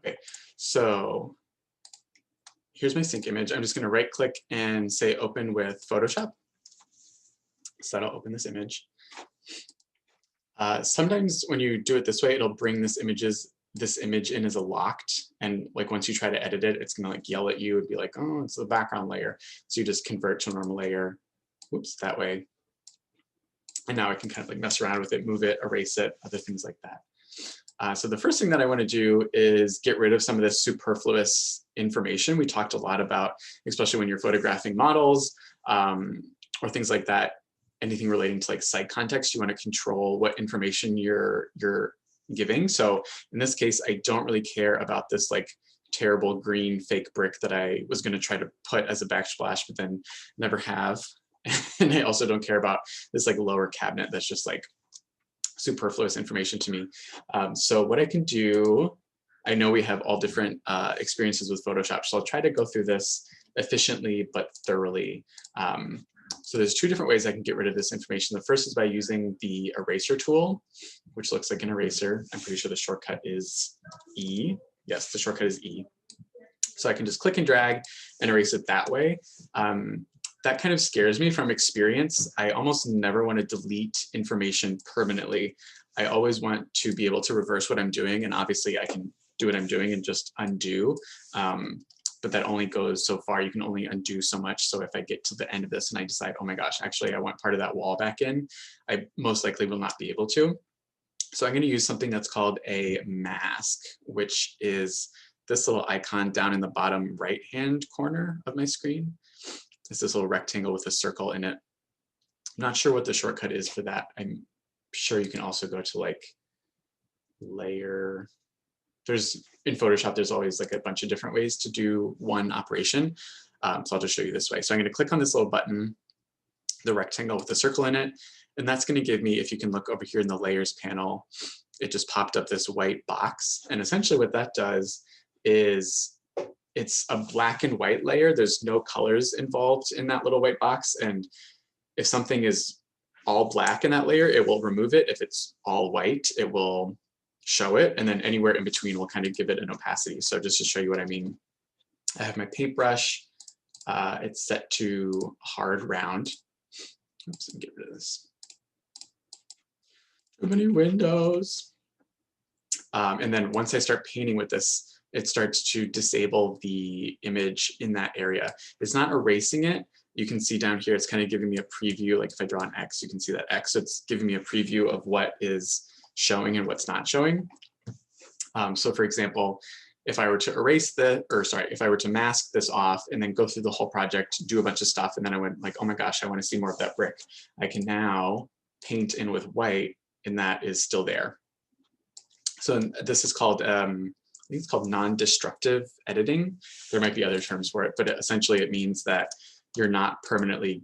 Okay, so here's my sync image. I'm just going to right click and say open with Photoshop. So that'll open this image. Sometimes when you do it this way, it'll bring this image in as a locked, and like once you try to edit it, it's gonna like yell at you and be like, oh, it's the background layer. So you just convert to a normal layer, whoops, that way. And now I can kind of like mess around with it, move it, erase it, other things like that. So the first thing that I want to do is get rid of some of this superfluous information. We talked a lot about, especially when you're photographing models or things like that, anything relating to like site context, you want to control what information you're giving. So in this case, I don't really care about this like terrible green fake brick that I was going to try to put as a backsplash, but then never have. And I also don't care about this like lower cabinet that's just like superfluous information to me. So what I can do, I know we have all different experiences with Photoshop, so I'll try to go through this efficiently but thoroughly. So there's two different ways I can get rid of this information. The first is by using the eraser tool, which looks like an eraser. I'm pretty sure the shortcut is E. Yes, the shortcut is E. So I can just click and drag and erase it that way. That kind of scares me from experience. I almost never want to delete information permanently. I always want to be able to reverse what I'm doing, and obviously I can do what I'm doing and just undo. But that only goes so far. You can only undo so much. So if I get to the end of this and I decide, oh my gosh, actually I want part of that wall back in, I most likely will not be able to. So I'm going to use something that's called a mask, which is this little icon down in the bottom right-hand corner of my screen. It's this little rectangle with a circle in it. I'm not sure what the shortcut is for that. I'm sure you can also go to like layer. In Photoshop, there's always like a bunch of different ways to do one operation. So I'll just show you this way. So I'm going to click on this little button, the rectangle with the circle in it, and that's going to give me, if you can look over here in the layers panel, it just popped up this white box. And essentially what that does is it's a black and white layer. There's no colors involved in that little white box. And if something is all black in that layer, it will remove it. If it's all white, it will show it, and then anywhere in between will kind of give it an opacity. So just to show you what I mean, I have my paintbrush. It's set to hard round. Oops, let me get rid of this. Too many windows. And then once I start painting with this, it starts to disable the image in that area. It's not erasing it. You can see down here, it's kind of giving me a preview. Like if I draw an X, you can see that X. So it's giving me a preview of what is showing and what's not showing. So for example, if I were to if I were to mask this off and then go through the whole project, do a bunch of stuff, and then I went like, oh my gosh, I want to see more of that brick, I can now paint in with white, and that is still there. So this is called, I think it's called non-destructive editing. There might be other terms for it, but essentially it means that you're not permanently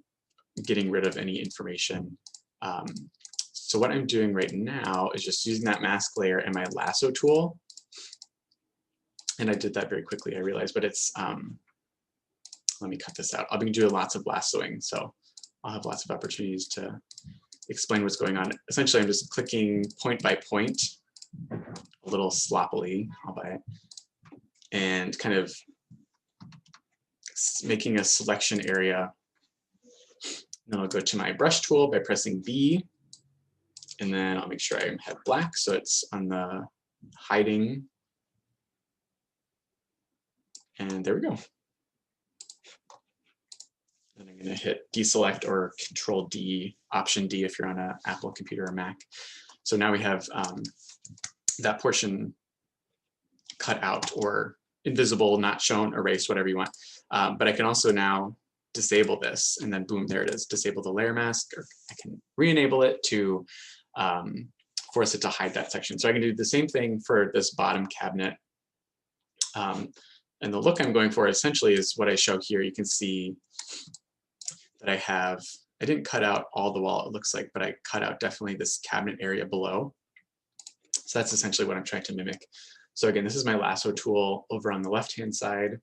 getting rid of any information. So what I'm doing right now is just using that mask layer and my lasso tool. And I did that very quickly, I realized, but it's, let me cut this out. I'll be doing lots of lassoing, so I'll have lots of opportunities to explain what's going on. Essentially, I'm just clicking point by point, a little sloppily, albeit, and kind of making a selection area. Then I'll go to my brush tool by pressing B, and then I'll make sure I have black, so it's on the hiding. And there we go. And I'm going to hit deselect or Control D, Option D if you're on an Apple computer or Mac. So now we have that portion cut out or invisible, not shown, erased, whatever you want. But I can also now disable this, and then boom, there it is. Disable the layer mask, or I can re-enable it to force it to hide that section. So I can do the same thing for this bottom cabinet. And the look I'm going for essentially is what I show here. You can see that I didn't cut out all the wall, it looks like, but I cut out definitely this cabinet area below. So that's essentially what I'm trying to mimic. So again, this is my lasso tool over on the left-hand side.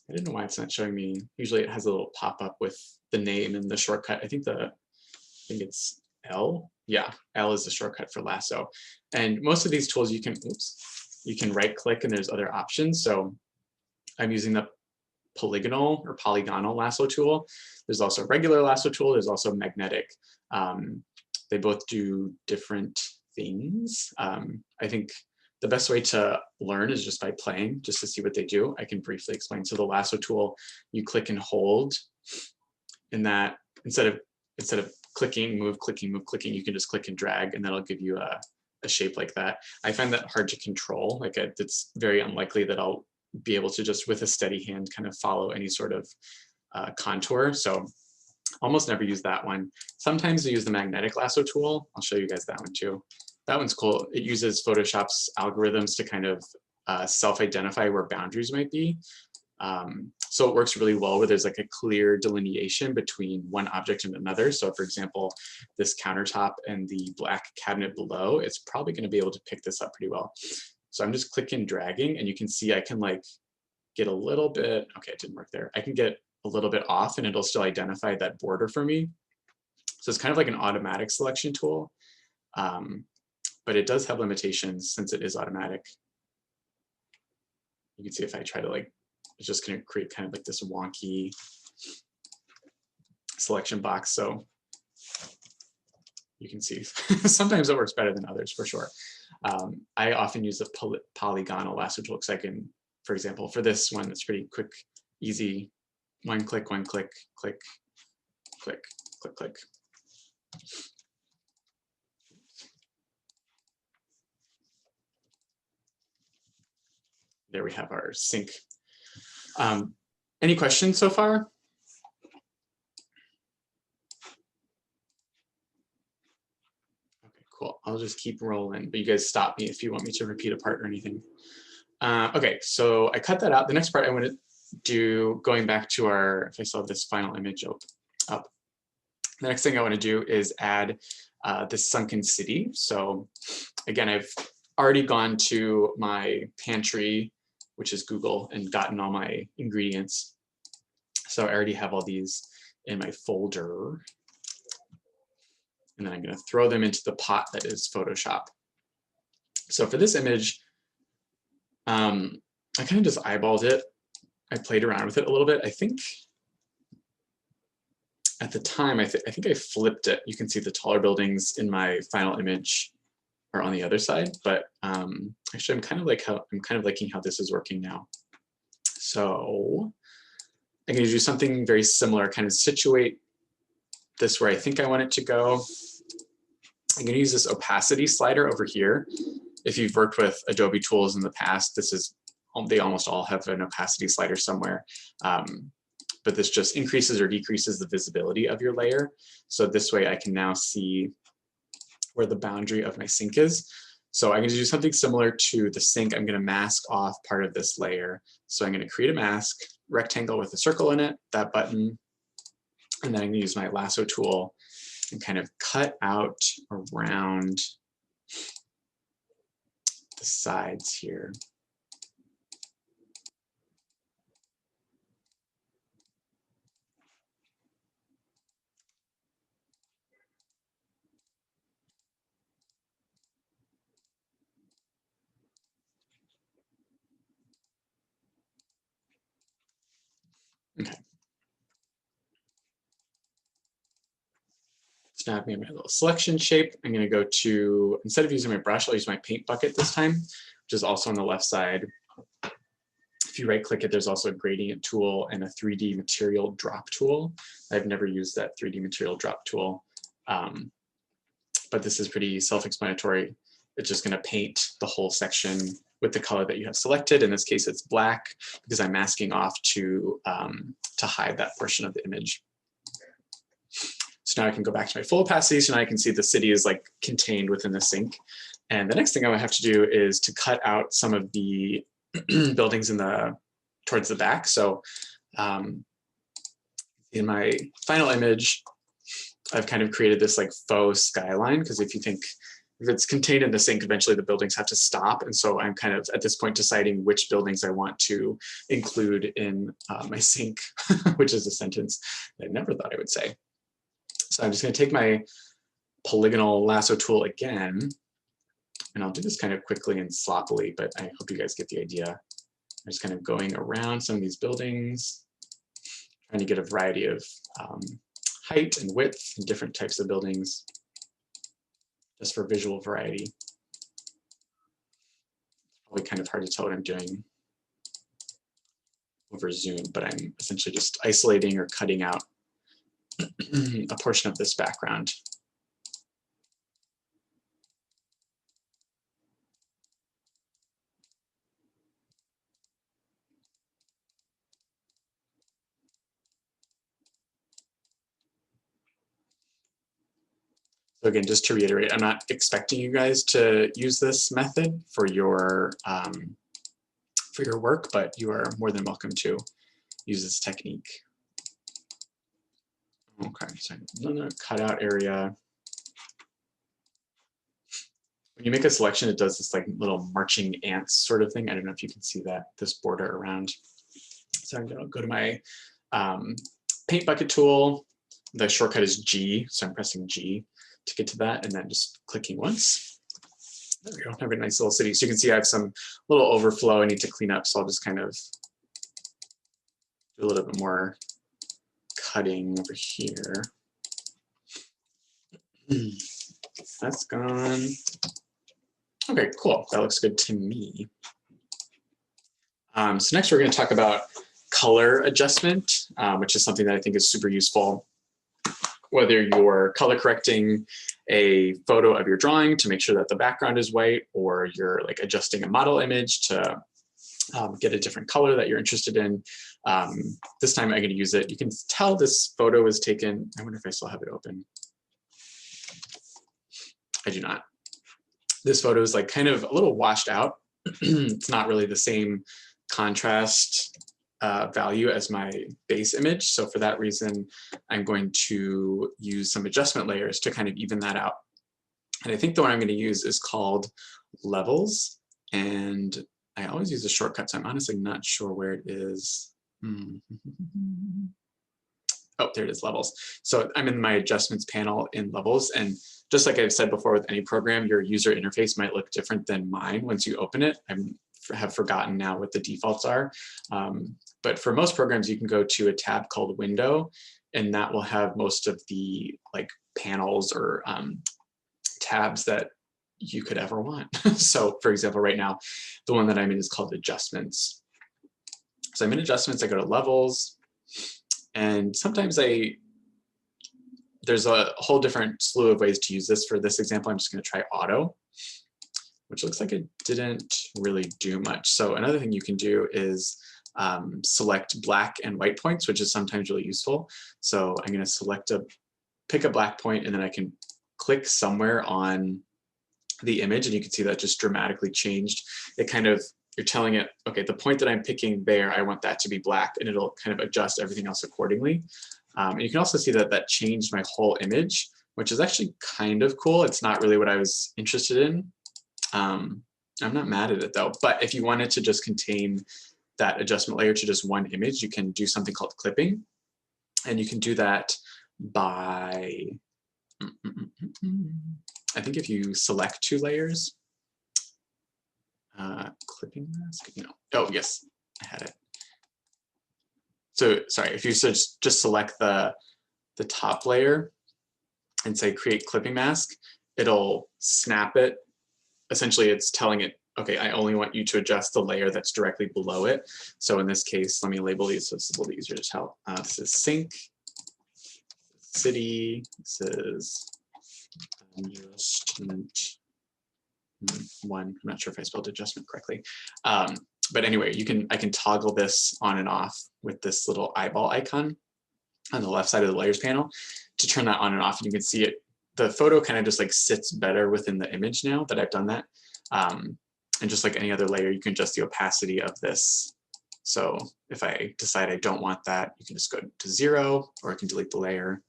I don't know why it's not showing me. Usually it has a little pop-up with the name and the shortcut. I think it's L. Yeah, L is the shortcut for lasso. And most of these tools you can, oops, you can right click and there's other options. So I'm using the polygonal lasso tool. There's also a regular lasso tool. There's also magnetic. They both do different things. I think the best way to learn is just by playing, just to see what they do. I can briefly explain. So the lasso tool, you click and hold, and that instead of clicking, move, clicking, move, clicking, you can just click and drag, and that'll give you a shape like that. I find that hard to control. Like it's very unlikely that I'll be able to just with a steady hand kind of follow any sort of contour. So almost never use that one. Sometimes I use the magnetic lasso tool. I'll show you guys that one too. That one's cool. It uses Photoshop's algorithms to kind of self-identify where boundaries might be. So it works really well where there's like a clear delineation between one object and another. So for example, this countertop and the black cabinet below, it's probably going to be able to pick this up pretty well. So I'm just clicking, dragging, and you can see I can like get a little bit, okay, it didn't work there. I can get a little bit off and it'll still identify that border for me. So it's kind of like an automatic selection tool, but it does have limitations since it is automatic. You can see if I try to like, it's just going to create kind of like this wonky selection box. So you can see sometimes it works better than others for sure. I often use the polygonal lasso tool because I can, for example, for this one, it's pretty quick, easy. One click, click, click, click, click, click. There we have our sync. Any questions so far? Okay, cool. I'll just keep rolling, but you guys stop me if you want me to repeat a part or anything. Okay, so I cut that out. The next part I want to do, going back to our, if I still have this final image up, the next thing I want to do is add this sunken city. So again, I've already gone to my pantry, which is Google, and gotten all my ingredients. So I already have all these in my folder. And then I'm going to throw them into the pot that is Photoshop. So for this image, I kind of just eyeballed it. I played around with it a little bit. I think at the time, I think I flipped it. You can see the taller buildings in my final image are on the other side, but actually I'm kind of liking how this is working now. So I'm going to do something very similar, kind of situate this where I think I want it to go. I'm going to use this opacity slider over here. If you've worked with Adobe tools in the past, they almost all have an opacity slider somewhere. But this just increases or decreases the visibility of your layer. So this way I can now see where the boundary of my sink is. So I'm going to do something similar to the sink. I'm going to mask off part of this layer. So I'm going to create a mask, rectangle with a circle in it, that button, and then I'm going to use my lasso tool and kind of cut out around the sides here. Okay. So now I've made my little selection shape. I'm going to go to, instead of using my brush, I'll use my paint bucket this time, which is also on the left side. If you right click it, there's also a gradient tool and a 3D material drop tool. I've never used that 3D material drop tool, but this is pretty self-explanatory. It's just going to paint the whole section with the color that you have selected. In this case, it's black because I'm masking off to hide that portion of the image. So now I can go back to my full opacity. So now I can see the city is like contained within the sink. And the next thing I would have to do is to cut out some of the buildings towards the back. So in my final image, I've kind of created this like faux skyline, because if it's contained in the sink, eventually the buildings have to stop. And so I'm kind of at this point deciding which buildings I want to include in my sink, which is a sentence that I never thought I would say. So I'm just going to take my polygonal lasso tool again, And I'll do this kind of quickly and sloppily, but I hope you guys get the idea. I'm just kind of going around some of these buildings, trying to get a variety of height and width and different types of buildings, just for visual variety. It's probably kind of hard to tell what I'm doing over Zoom, but I'm essentially just isolating or cutting out a portion of this background. So again, just to reiterate, I'm not expecting you guys to use this method for your work, but you are more than welcome to use this technique. Okay, so another cutout area. When you make a selection, it does this like little marching ants sort of thing. I don't know if you can see that, this border around. So I'm gonna go to my paint bucket tool. The shortcut is G, so I'm pressing G to get to that, and then just clicking once. There we go, have a nice little city. So you can see I have some little overflow I need to clean up, so I'll just kind of do a little bit more cutting over here. That's gone. Okay, cool, that looks good to me. So next we're going to talk about color adjustment, which is something that I think is super useful. Whether you're color correcting a photo of your drawing to make sure that the background is white, or you're like adjusting a model image to get a different color that you're interested in. This time I'm going to use it. You can tell this photo was taken. I wonder if I still have it open. I do not. This photo is like kind of a little washed out. It's not really the same contrast value as my base image. So for that reason, I'm going to use some adjustment layers to kind of even that out. And I think the one I'm going to use is called levels. And I always use a shortcut, so I'm honestly not sure where it is. Oh, there it is, levels. So I'm in my adjustments panel in levels. And just like I've said before with any program, your user interface might look different than mine once you open it. I have forgotten now what the defaults are. But for most programs, you can go to a tab called Window, and that will have most of the like panels or tabs that you could ever want. So for example, right now, the one that I'm in is called Adjustments. So I'm in Adjustments, I go to Levels, and sometimes there's a whole different slew of ways to use this. For this example, I'm just going to try Auto, which looks like it didn't really do much. So another thing you can do is select black and white points, which is sometimes really useful. So I'm going to pick a black point, and then I can click somewhere on the image, and you can see that just dramatically changed. It kind of, you're telling it, okay, the point that I'm picking there, I want that to be black, and it'll kind of adjust everything else accordingly. And you can also see that that changed my whole image, which is actually kind of cool. It's not really what I was interested in. I'm not mad at it though, but if you wanted to just contain that adjustment layer to just one image, you can do something called clipping. And you can do that by, I think if you select two layers, clipping mask, no. Oh yes, I had it. So sorry, if you just select the top layer and say create clipping mask, it'll snap it. Essentially, it's telling it, okay, I only want you to adjust the layer that's directly below it. So in this case, let me label these so it's a little easier to tell. This is sink, city, this is adjustment one. I'm not sure if I spelled adjustment correctly. But anyway, I can toggle this on and off with this little eyeball icon on the left side of the layers panel to turn that on and off. And you can see it, the photo kind of just like sits better within the image now that I've done that. And just like any other layer, you can adjust the opacity of this. So if I decide I don't want that, you can just go to 0, or I can delete the layer,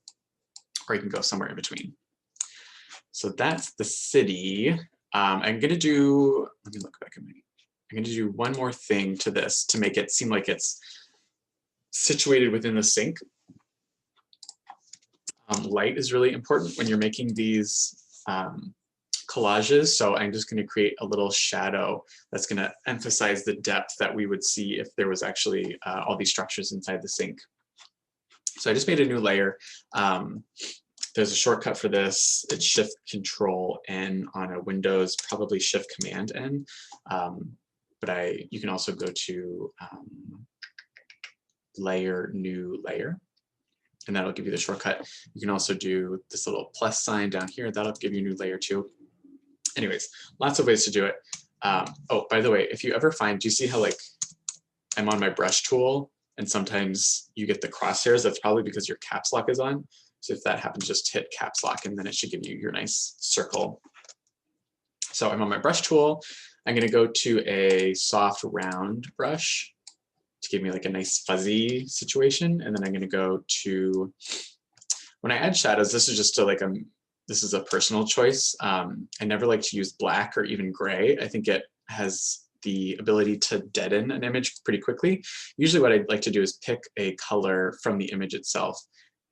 or you can go somewhere in between. So that's the city. I'm gonna do, let me look back at my, I'm gonna do one more thing to this to make it seem like it's situated within the sink. Light is really important when you're making these collages. So I'm just going to create a little shadow that's going to emphasize the depth that we would see if there was actually all these structures inside the sink. So I just made a new layer. There's a shortcut for this. It's Shift Control N on a Windows, probably Shift Command N. But you can also go to Layer, New Layer, and that'll give you the shortcut. You can also do this little plus sign down here. That'll give you a new layer too. Anyways, lots of ways to do it. Oh, by the way, if you ever find, do you see how like I'm on my brush tool and sometimes you get the crosshairs? That's probably because your caps lock is on. So if that happens, just hit caps lock and then it should give you your nice circle. So I'm on my brush tool. I'm going to go to a soft round brush to give me like a nice fuzzy situation. And then I'm going to go to, when I add shadows, this is just to like, this is a personal choice. I never like to use black or even gray. I think it has the ability to deaden an image pretty quickly. Usually what I'd like to do is pick a color from the image itself.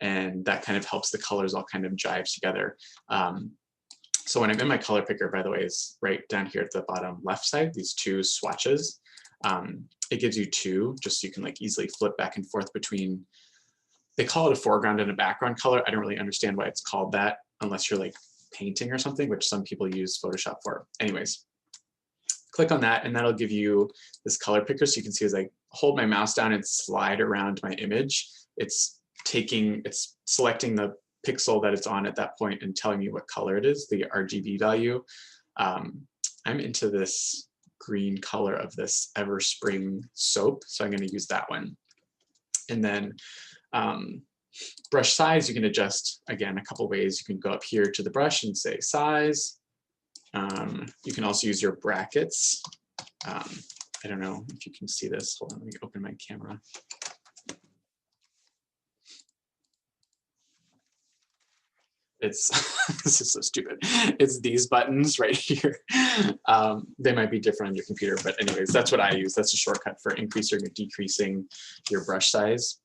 And that kind of helps the colors all kind of jive together. So when I'm in my color picker, by the way, is right down here at the bottom left side, these two swatches. It gives you two, just so you can like easily flip back and forth between, they call it a foreground and a background color. I don't really understand why it's called that unless you're like painting or something, which some people use Photoshop for. Anyways, click on that and that'll give you this color picker. So you can see as I hold my mouse down and slide around my image, it's selecting the pixel that it's on at that point and telling me what color it is, the RGB value. I'm into this green color of this Everspring soap, so I'm going to use that one. And then brush size, you can adjust, again, a couple ways. You can go up here to the brush and say size. You can also use your brackets. I don't know if you can see this. Hold on, let me open my camera. It's, this is so stupid. It's these buttons right here. They might be different on your computer, but anyways, that's what I use. That's a shortcut for increasing or decreasing your brush size.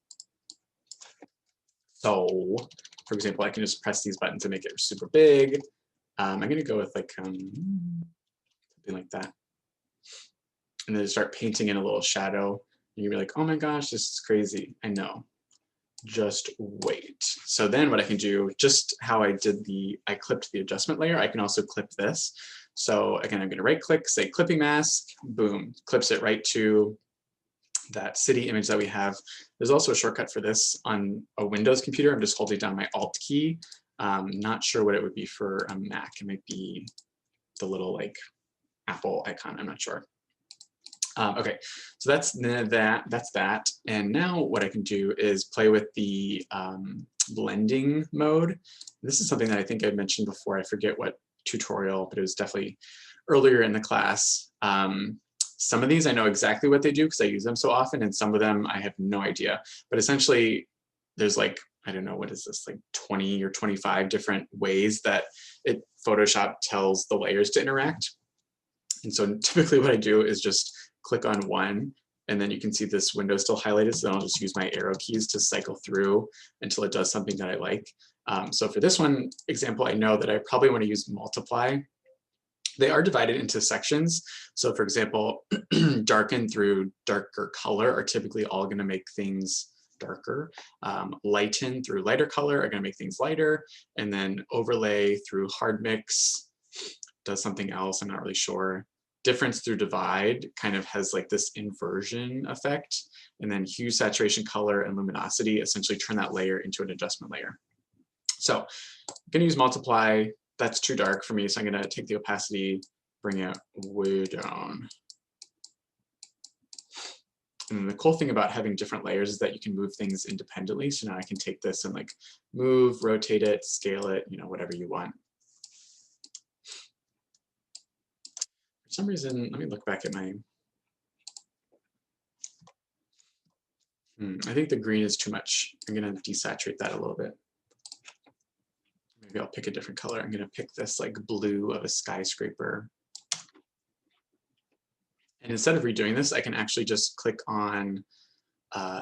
So, for example, I can just press these buttons and make it super big. I'm going to go with like something like that. And then start painting in a little shadow. And you'll be like, oh my gosh, this is crazy. I know. Just wait. So then what I can do, just how I clipped the adjustment layer, I can also clip this. So again, I'm going to right click, say clipping mask, boom, clips it right to that city image that we have. There's also a shortcut for this on a Windows computer. I'm just holding down my Alt key. Not sure what it would be for a Mac. It might be the little like Apple icon. I'm not sure. Okay, so that's that. And now what I can do is play with the blending mode. This is something that I think I mentioned before. I forget what tutorial, but it was definitely earlier in the class. Some of these I know exactly what they do because I use them so often, and some of them I have no idea. But essentially, there's like, I don't know, what is this, like 20 or 25 different ways that Photoshop tells the layers to interact. And so typically what I do is just click on one, and then you can see this window still highlighted, so then I'll just use my arrow keys to cycle through until it does something that I like. So for this one example, I know that I probably want to use multiply. They are divided into sections. So for example, darken through darker color are typically all going to make things darker. Lighten through lighter color are going to make things lighter. And then overlay through hard mix does something else, I'm not really sure. Difference through divide kind of has like this inversion effect. And then hue, saturation, color, and luminosity essentially turn that layer into an adjustment layer. So I'm going to use multiply. That's too dark for me, so I'm going to take the opacity, bring it way down. And the cool thing about having different layers is that you can move things independently. So now I can take this and like move, rotate it, scale it, you know, whatever you want. For some reason, let me look back at my, I think the green is too much. I'm going to desaturate that a little bit. Maybe I'll pick a different color. I'm going to pick this like blue of a skyscraper. And instead of redoing this, I can actually just click on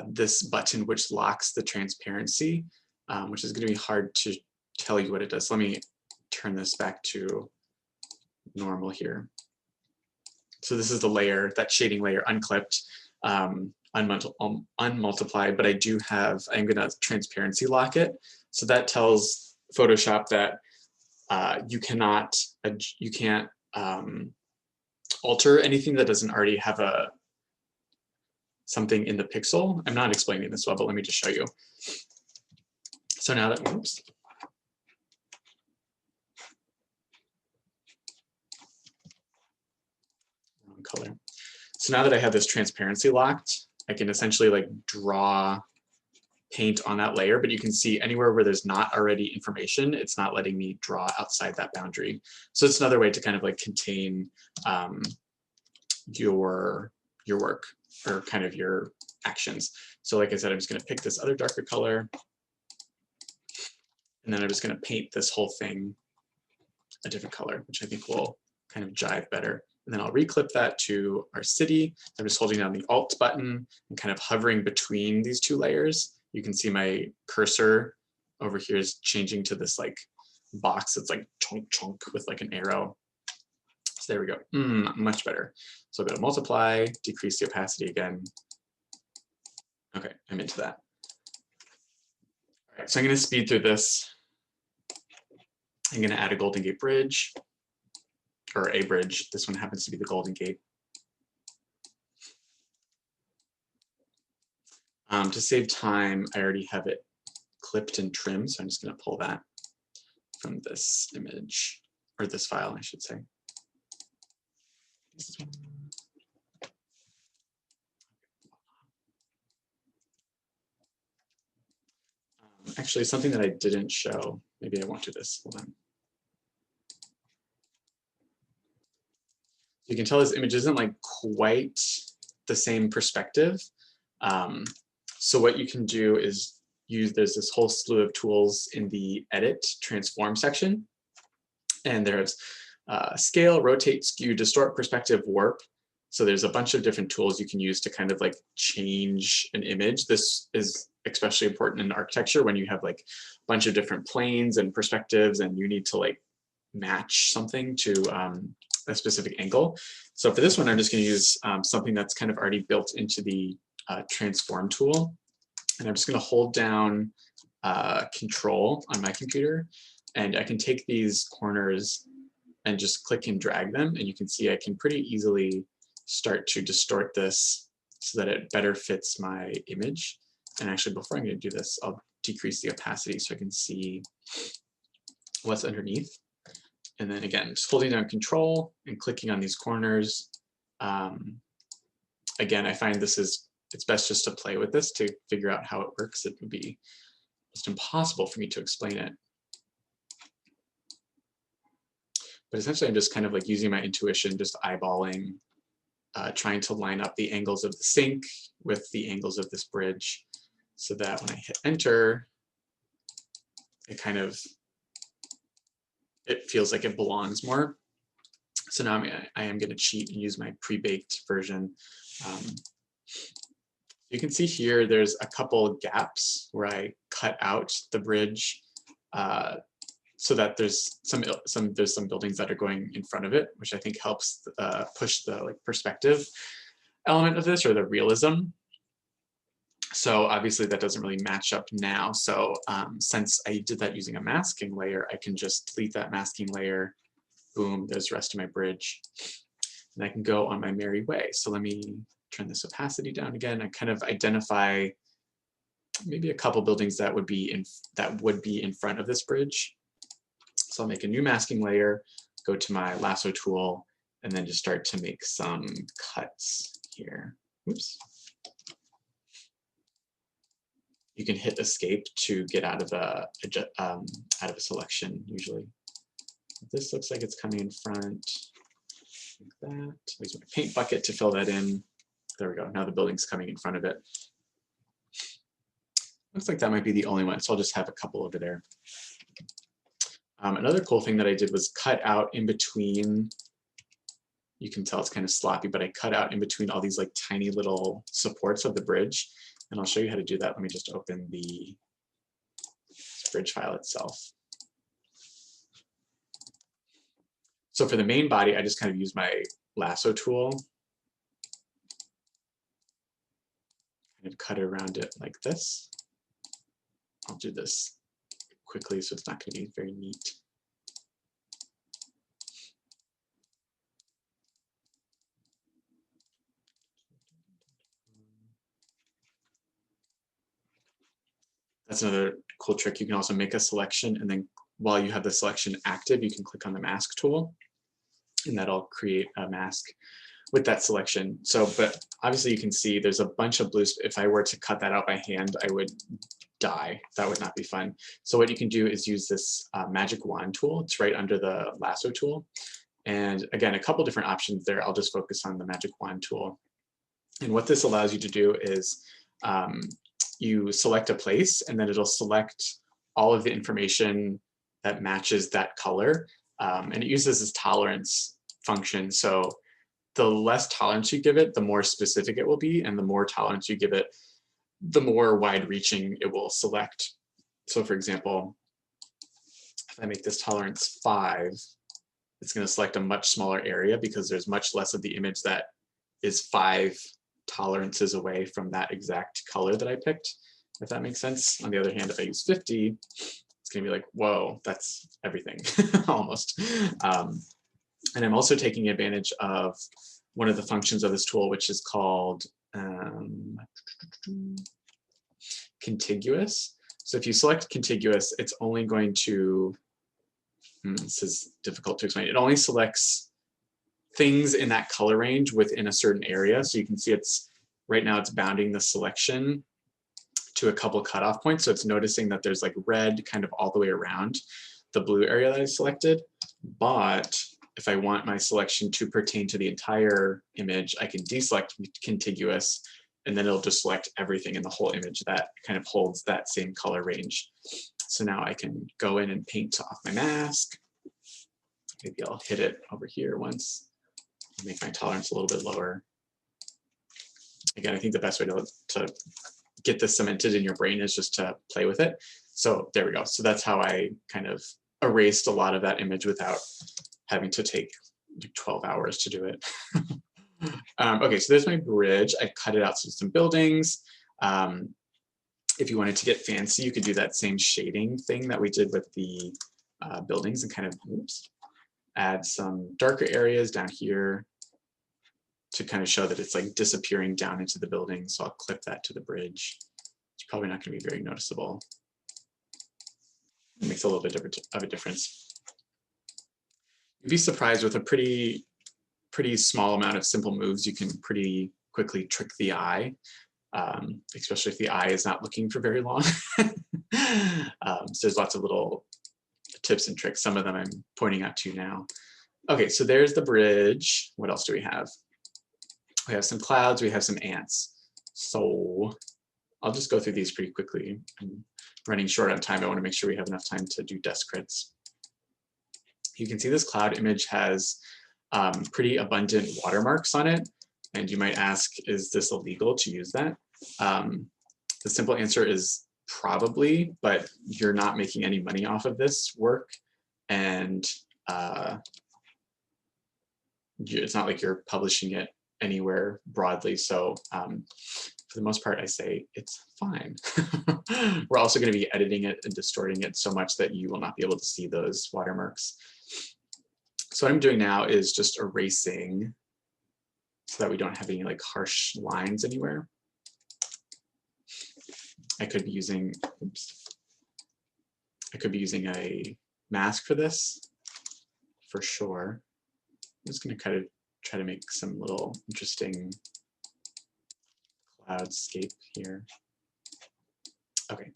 this button, which locks the transparency, which is going to be hard to tell you what it does. Let me turn this back to normal here. So this is the layer, that shading layer unclipped, unmultiplied, but I'm gonna transparency lock it. So that tells Photoshop that you can't alter anything that doesn't already have something in the pixel. I'm not explaining this well, but let me just show you. So now that, oops. Wrong color. So now that I have this transparency locked, I can essentially like draw paint on that layer, but you can see anywhere where there's not already information, it's not letting me draw outside that boundary. So it's another way to kind of like contain your work or kind of your actions. So like I said, I'm just going to pick this other darker color, and then I'm just going to paint this whole thing a different color, which I think will kind of jive better. And then I'll reclip that to our city. I'm just holding down the Alt button and kind of hovering between these two layers. You can see my cursor over here is changing to this like box that's like chunk chunk with like an arrow. So there we go, much better. So I'll go to multiply, decrease the opacity again. Okay, I'm into that. All right, so I'm gonna speed through this. I'm gonna add a Golden Gate Bridge, or a bridge. This one happens to be the Golden Gate. To save time, I already have it clipped and trimmed, so I'm just going to pull that from this image, or this file, I should say. Actually, something that I didn't show, maybe I won't do this, hold on. You can tell this image isn't like quite the same perspective. So what you can do is there's this whole slew of tools in the edit transform section. And there's scale, rotate, skew, distort, perspective, warp. So there's a bunch of different tools you can use to kind of like change an image. This is especially important in architecture when you have like a bunch of different planes and perspectives and you need to like match something to a specific angle. So for this one, I'm just going to use something that's kind of already built into the transform tool. And I'm just going to hold down Control on my computer, and I can take these corners and just click and drag them. And you can see I can pretty easily start to distort this so that it better fits my image. And actually, before I'm going to do this, I'll decrease the opacity so I can see what's underneath. And then again, just holding down Control and clicking on these corners. Again, I find it's best just to play with this to figure out how it works. It would be almost impossible for me to explain it. But essentially, I'm just kind of like using my intuition, just eyeballing, trying to line up the angles of the sink with the angles of this bridge so that when I hit enter, it feels like it belongs more. So now I am going to cheat and use my pre-baked version. You can see here there's a couple gaps where I cut out the bridge so that there's some buildings that are going in front of it, which I think helps push the like perspective element of this, or the realism. So obviously that doesn't really match up now. So since I did that using a masking layer, I can just delete that masking layer. Boom, there's the rest of my bridge. And I can go on my merry way. So let me turn this opacity down again and kind of identify maybe a couple buildings that would be in front of this bridge. So I'll make a new masking layer, go to my lasso tool, and then just start to make some cuts here. Oops. You can hit escape to get out of a selection usually. This looks like it's coming in front, like that. Use my paint bucket to fill that in. There we go, now the building's coming in front of it. Looks like that might be the only one, so I'll just have a couple over there. Another cool thing that I did was cut out in between, you can tell it's kind of sloppy, but I cut out in between all these like tiny little supports of the bridge. And I'll show you how to do that. Let me just open the bridge file itself. So for the main body, I just kind of use my lasso tool, kind of cut around it like this. I'll do this quickly so it's not going to be very neat. That's another cool trick. You can also make a selection, and then while you have the selection active, you can click on the mask tool, and that'll create a mask with that selection. So, but obviously you can see there's a bunch of blues. If I were to cut that out by hand, I would die. That would not be fun. So what you can do is use this magic wand tool. It's right under the lasso tool. And again, a couple different options there. I'll just focus on the magic wand tool. And what this allows you to do is you select a place, and then it'll select all of the information that matches that color. And it uses this tolerance function. So the less tolerance you give it, the more specific it will be, and the more tolerance you give it, the more wide-reaching it will select. So for example, if I make this tolerance 5, it's going to select a much smaller area because there's much less of the image that is 5 tolerances away from that exact color that I picked, if that makes sense. On the other hand, if I use 50, it's going to be like, whoa, that's everything, almost. And I'm also taking advantage of one of the functions of this tool, which is called contiguous. So if you select contiguous, it's only going to, this is difficult to explain, it only selects things in that color range within a certain area. So you can see it's, right now it's bounding the selection to a couple cutoff points. So it's noticing that there's like red kind of all the way around the blue area that I selected. But if I want my selection to pertain to the entire image, I can deselect contiguous, and then it'll just select everything in the whole image that kind of holds that same color range. So now I can go in and paint off my mask. Maybe I'll hit it over here once, make my tolerance a little bit lower. Again, I think the best way to get this cemented in your brain is just to play with it. So there we go. So that's how I kind of erased a lot of that image without having to take 12 hours to do it. Okay, so there's my bridge. I cut it out to some buildings. If you wanted to get fancy, you could do that same shading thing that we did with the buildings and kind of add some darker areas down here to kind of show that it's like disappearing down into the building. So I'll clip that to the bridge. It's probably not going to be very noticeable. It makes a little bit of a difference. You'd be surprised with a pretty small amount of simple moves, you can pretty quickly trick the eye, especially if the eye is not looking for very long. So there's lots of little tips and tricks. Some of them I'm pointing out to you now. Okay, so there's the bridge. What else do we have? We have some clouds, we have some ants. So I'll just go through these pretty quickly. I'm running short on time. I want to make sure we have enough time to do desk crits. You can see this cloud image has pretty abundant watermarks on it. And you might ask, is this illegal to use that? The simple answer is probably, but you're not making any money off of this work. And it's not like you're publishing it anywhere broadly. So for the most part, I say it's fine. We're also going to be editing it and distorting it so much that you will not be able to see those watermarks. So what I'm doing now is just erasing so that we don't have any like harsh lines anywhere. I could be using, a mask for this, for sure. I'm just going to kind of try to make some little interesting cloudscape here. Okay,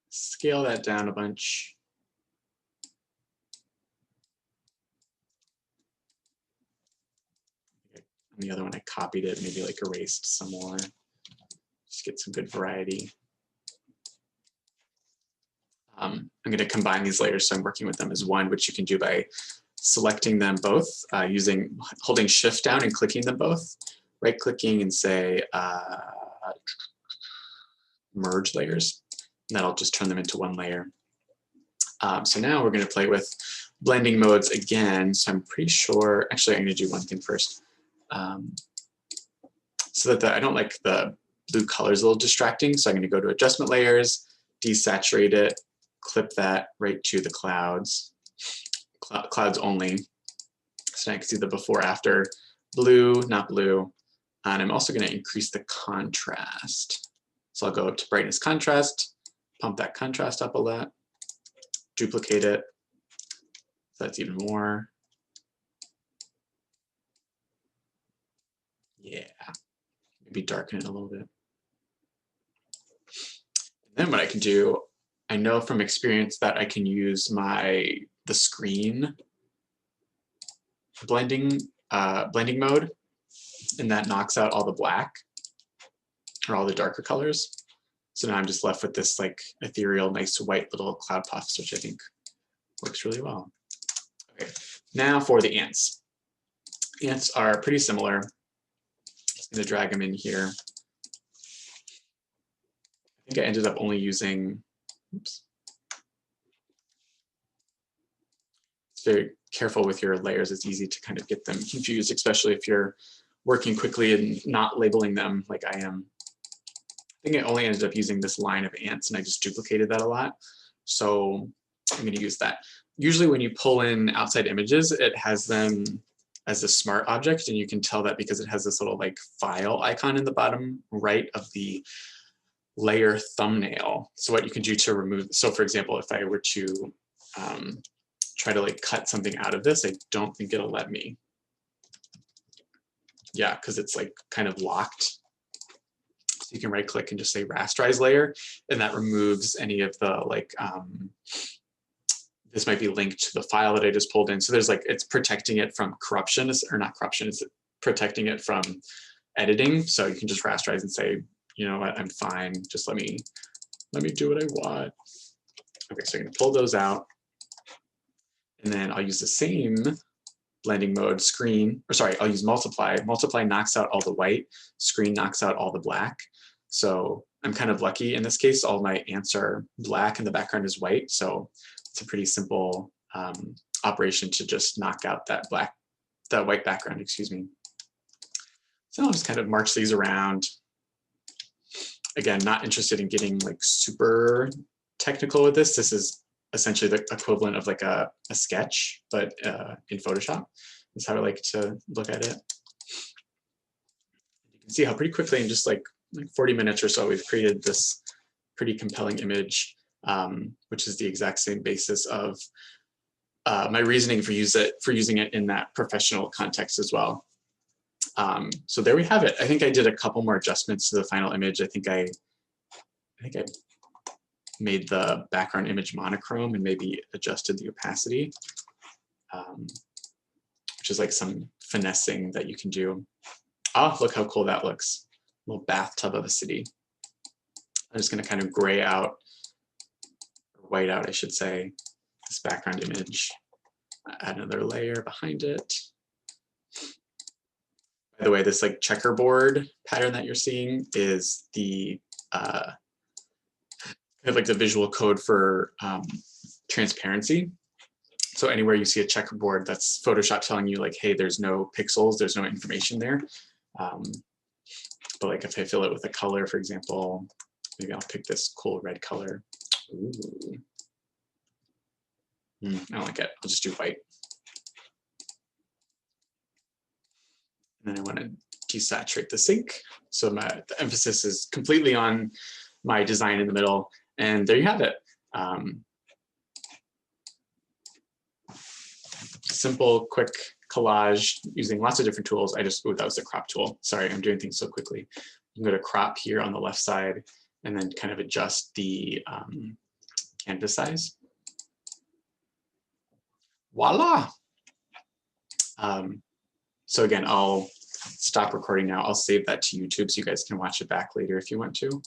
scale that down a bunch. On the other one, I copied it, maybe like erased some more. Just get some good variety. I'm going to combine these layers, so I'm working with them as one, which you can do by selecting them both, holding Shift down and clicking them both, right-clicking and say merge layers, and that'll just turn them into one layer. So now we're going to play with blending modes again. So I'm pretty sure, actually I'm gonna do one thing first. So that I don't like the blue colors a little distracting. So I'm gonna go to adjustment layers, desaturate it, clip that right to the clouds, clouds only. So now I can see the before after, blue, not blue. And I'm also gonna increase the contrast. So I'll go up to brightness contrast, pump that contrast up a lot, duplicate it. So that's even more. Yeah, maybe darken it a little bit. And then what I can do, I know from experience that I can use the screen blending mode, and that knocks out all the black or all the darker colors. So now I'm just left with this like ethereal, nice white little cloud puffs, which I think works really well. Okay, now for the ants. Ants are pretty similar. Just gonna drag them in here. I think I ended up only using, oops. It's very careful with your layers. It's easy to kind of get them confused, especially if you're working quickly and not labeling them like I am. I think I only ended up using this line of ants and I just duplicated that a lot. So I'm gonna use that. Usually when you pull in outside images, it has them as a smart object, and you can tell that because it has this little like file icon in the bottom right of the layer thumbnail. So what you can do to remove, so for example, if I were to try to like cut something out of this, I don't think it'll let me. Yeah, because it's like kind of locked. So you can right click and just say rasterize layer, and that removes any of the like, this might be linked to the file that I just pulled in. So there's like, it's protecting it from corruption, or not corruption, it's protecting it from editing. So you can just rasterize and say, you know what, I'm fine. Just let me do what I want. Okay, so I'm gonna pull those out. And then I'll use the same blending mode screen, or sorry, I'll use multiply. Multiply knocks out all the white, screen knocks out all the black. So I'm kind of lucky in this case, all my ants are black and the background is white. So it's a pretty simple operation to just knock out that white background, excuse me. So I'll just kind of march these around. Again, not interested in getting like super technical with this. This is essentially the equivalent of like a sketch, but in Photoshop is how I like to look at it. You can see how pretty quickly in just like 40 minutes or so, we've created this pretty compelling image, which is the exact same basis of my reasoning for using it in that professional context as well. So there we have it. I think I did a couple more adjustments to the final image. I think I made the background image monochrome and maybe adjusted the opacity, which is like some finessing that you can do. Oh, look how cool that looks. A little bathtub of a city. I'm just gonna kind of gray out, or white out, I should say, this background image. Add another layer behind it. By the way, this like checkerboard pattern that you're seeing is the kind of like the visual code for transparency. So anywhere you see a checkerboard, that's Photoshop telling you like, hey, there's no pixels, there's no information there. But like if I fill it with a color, for example, maybe I'll pick this cool red color. Ooh. I don't like it. I'll just do white. And then I want to desaturate the sink. So the emphasis is completely on my design in the middle. And there you have it. Simple, quick collage using lots of different tools. Oh, that was the crop tool. Sorry, I'm doing things so quickly. You can go to crop here on the left side and then kind of adjust the canvas size. Voila. So again, I'll stop recording now. I'll save that to YouTube so you guys can watch it back later if you want to.